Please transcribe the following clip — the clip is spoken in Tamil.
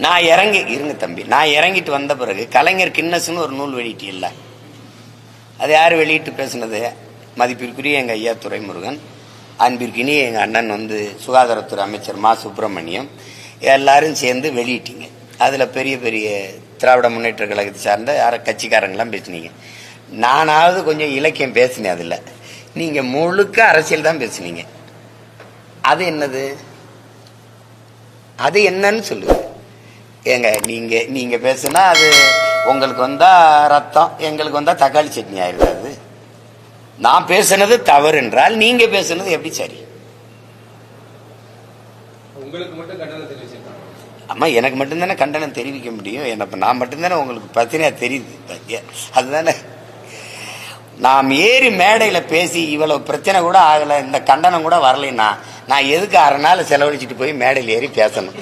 நான் இருங்க தம்பி, நான் இறங்கிட்டு வந்த பிறகு கலைஞர் கின்னஸ்னு ஒரு நூல் வெளியிட்டு இல்லை, அது யார் வெளியிட்டு பேசுனது? மதிப்பிற்குரிய எங்கள் ஐயா துரைமுருகன், அன்பிற்கினி எங்கள் அண்ணன் சுகாதாரத்துறை அமைச்சர் மா சுப்பிரமணியம், எல்லாரும் சேர்ந்து வெளியிட்டீங்க. அதில் பெரிய பெரிய திராவிட முன்னேற்ற கழகத்தை சார்ந்த கட்சிக்காரங்களாம் பேசுனீங்க. நானாவது கொஞ்சம் இலக்கியம் பேசினேன், அதில் நீங்கள் முழுக்க அரசியல் தான் பேசுனீங்க. அது என்னது? அது என்னன்னு சொல்லுங்க. ஏங்க நீங்க பேசுனா அது உங்களுக்கு வந்தா ரத்தம், எங்களுக்கு வந்தா தக்காளி சட்னி ஆயிருக்காது. நான் பேசுனது தவறு என்றால் நீங்க பேசுனது எப்படி சரி? உங்களுக்கு மட்டும் கண்டனம் தெரிவிச்சிருக்காங்க. ஆமா, எனக்கு மட்டும்தானே கண்டனம் தெரிவிக்க முடியும். நான் மட்டும்தானே உங்களுக்கு பிரச்சனையா தெரியுது. அதுதானே நாம் ஏறி மேடையில பேசி இவ்வளவு பிரச்சனை கூட ஆகல, இந்த கண்டனம் கூட வரலைன்னா நான் எதுக்கு 1/2 நாள் செலவழிச்சிட்டு போய் மேடையில் ஏறி பேசணும்?